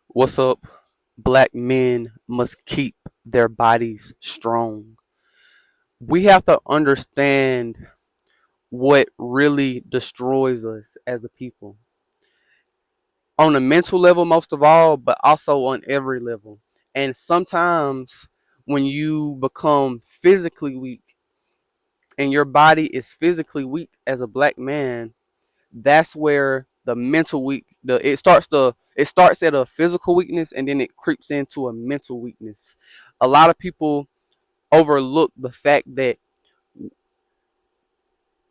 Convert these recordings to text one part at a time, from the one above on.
What's up? Black men must keep their bodies strong. We have to understand what really destroys us as a people. On a mental level, most of all, but also on every level. And sometimes when you become physically weak and your body is physically weak as a black man, that's where the mental weak the it starts at a physical weakness and then it creeps into a mental weakness. A lot of people overlook the fact that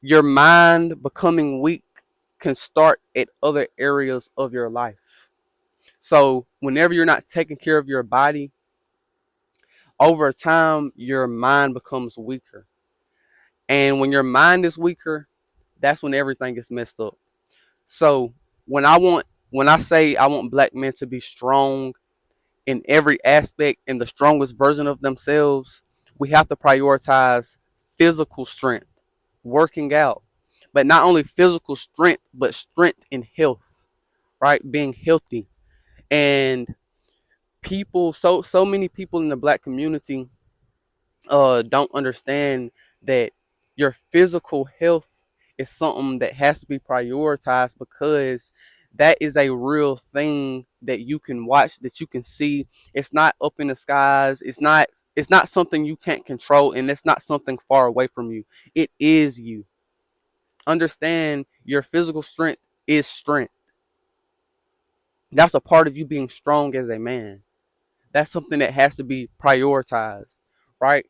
your mind becoming weak can start at other areas of your life. So whenever you're not taking care of your body, over time your mind becomes weaker. And when your mind is weaker, that's when everything gets messed up. So when I say I want black men to be strong in every aspect and the strongest version of themselves, we have to prioritize physical strength, working out, but not only physical strength, but strength in health, right? Being healthy. And so many people in the black community don't understand that your physical health is something that has to be prioritized because that is a real thing that you can watch, that you can see. It's not up in the skies. It's not something you can't control, and it's not something far away from you. It is you. Understand your physical strength is strength. That's a part of you being strong as a man. That's something that has to be prioritized, right?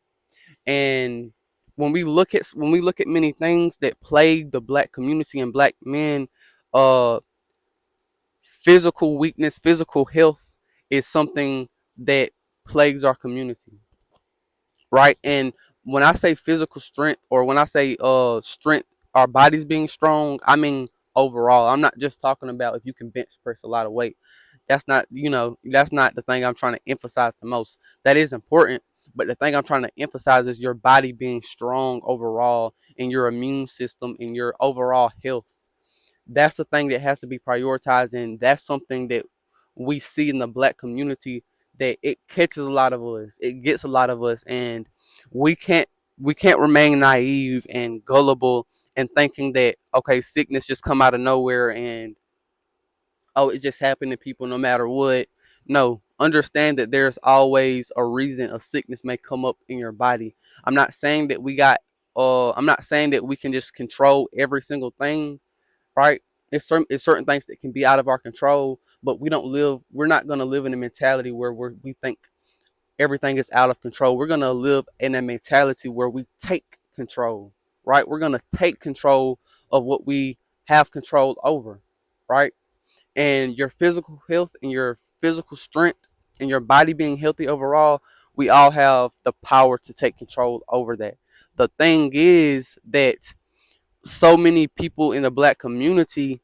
And when we look at many things that plague the black community and black men, uh physical weakness, physical health is something that plagues our community, right? And when I say physical strength, or when I say strength, our bodies being strong, I mean overall. I'm not just talking about if you can bench press a lot of weight. That's not the thing I'm trying to emphasize the most. That is important, but the thing I'm trying to emphasize is your body being strong overall, and your immune system and your overall health. That's the thing that has to be prioritized, and that's something that we see in the black community, that it catches a lot of us, it gets a lot of us, and we can't we can't remain naive and gullible and thinking that, okay, sickness just come out of nowhere and, oh, it just happened to people no matter what. No, understand that there's always a reason a sickness may come up in your body. I'm not saying that I'm not saying that we can just control every single thing, right? It's certain things that can be out of our control, but we're not going to live in a mentality where we think everything is out of control. We're going to live in a mentality where we take control, right? We're going to take control of what we have control over, right? And your physical health and your physical strength and your body being healthy overall, we all have the power to take control over that. The thing is that so many people in the black community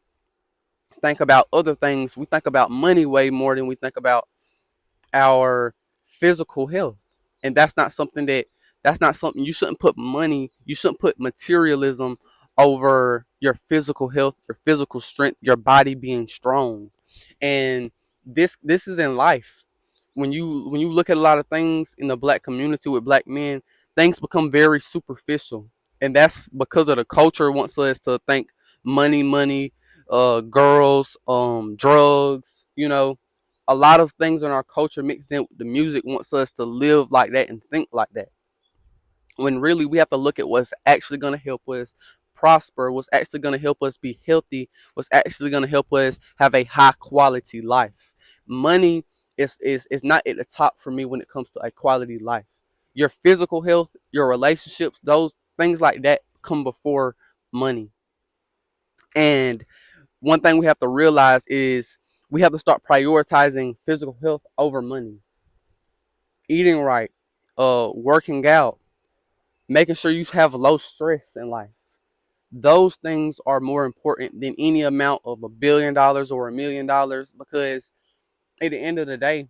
think about other things. We think about money way more than we think about our physical health. And that's not something you shouldn't put money, you shouldn't put materialism over your physical health, your physical strength, your body being strong. And this is in life. When you look at a lot of things in the black community with black men, things become very superficial. And that's because of the culture wants us to think money, girls, drugs, a lot of things in our culture mixed in with the music wants us to live like that and think like that. When really we have to look at what's actually going to help us prosper, what's actually going to help us be healthy, what's actually going to help us have a high quality life. Money is not at the top for me when it comes to a quality life. Your physical health, your relationships, those things like that come before money. And one thing we have to realize is we have to start prioritizing physical health over money. Eating right, working out, making sure you have low stress in life. Those things are more important than any amount of $1 billion or $1 million, because at the end of the day,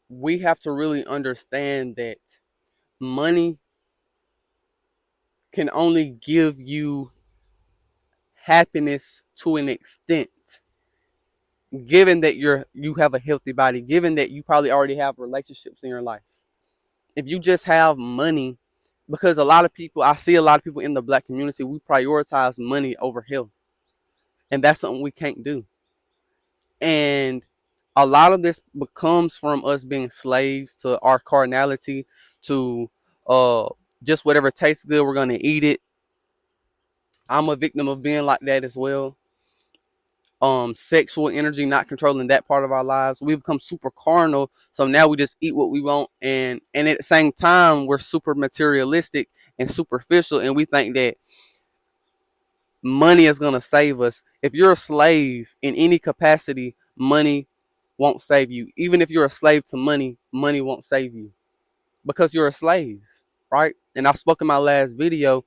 we have to really understand that money can only give you happiness to an extent. given that you have a healthy body, given that you probably already have relationships in your life. If you just have money, because a lot of people, I see a lot of people in the black community, we prioritize money over health, and that's something we can't do. And a lot of this becomes from us being slaves to our carnality, to uh just whatever tastes good, we're gonna eat it. I'm a victim of being like that as well. Sexual energy not controlling that part of our lives, we become super carnal, so now we just eat what we want, and at the same time we're super materialistic and superficial, and we think that money is going to save us. If you're a slave in any capacity, money won't save you. Even if you're a slave to money, money won't save you because you're a slave, right? And I spoke in my last video,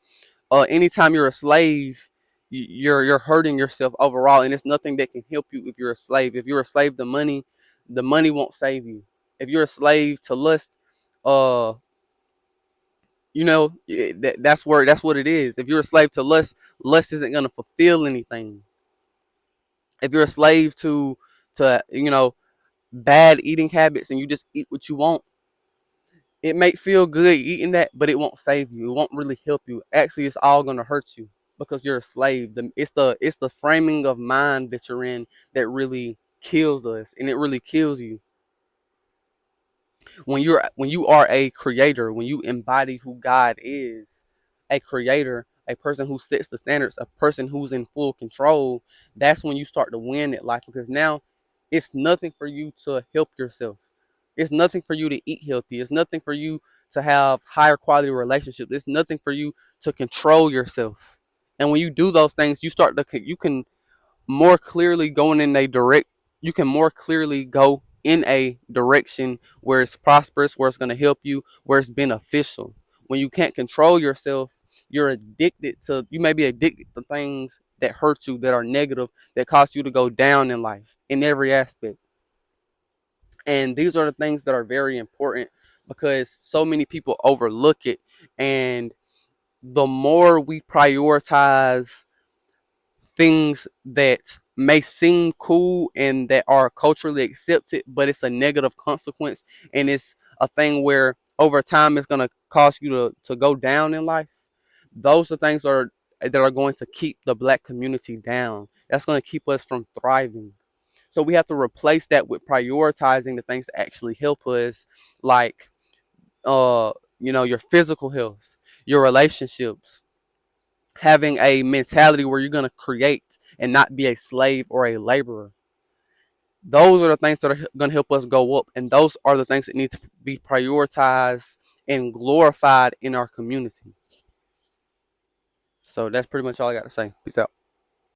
anytime you're a slave, you're hurting yourself overall, and it's nothing that can help you if you're a slave. If you're a slave to money, the money won't save you. If you're a slave to lust, uh, that's what it is. If you're a slave to lust, lust isn't gonna fulfill anything. If you're a slave to bad eating habits and you just eat what you want, it may feel good eating that, but it won't save you. It won't really help you. Actually, it's all gonna hurt you because you're a slave. It's the framing of mind that you're in that really kills us, and it really kills you. When you are a creator, when you embody who God is, a creator, a person who sets the standards, a person who's in full control, that's when you start to win at life, because now it's nothing for you to help yourself. It's nothing for you to eat healthy. It's nothing for you to have higher quality relationships. It's nothing for you to control yourself. And when you do those things, you can more clearly going in a direct you can more clearly go in a direction where it's prosperous, where it's going to help you, where it's beneficial. When you can't control yourself, you may be addicted to things that hurt you, that are negative, that cause you to go down in life in every aspect. And these are the things that are very important because so many people overlook it. And the more we prioritize things that may seem cool and that are culturally accepted, but it's a negative consequence, and it's a thing where over time it's gonna cause you to go down in life. Those are things that are going to keep the black community down. That's going to keep us from thriving. So we have to replace that with prioritizing the things that actually help us, like uh, your physical health, your relationships, having a mentality where you're going to create and not be a slave or a laborer. Those are the things that are going to help us go up, and those are the things that need to be prioritized and glorified in our community. So that's pretty much all I got to say. Peace out.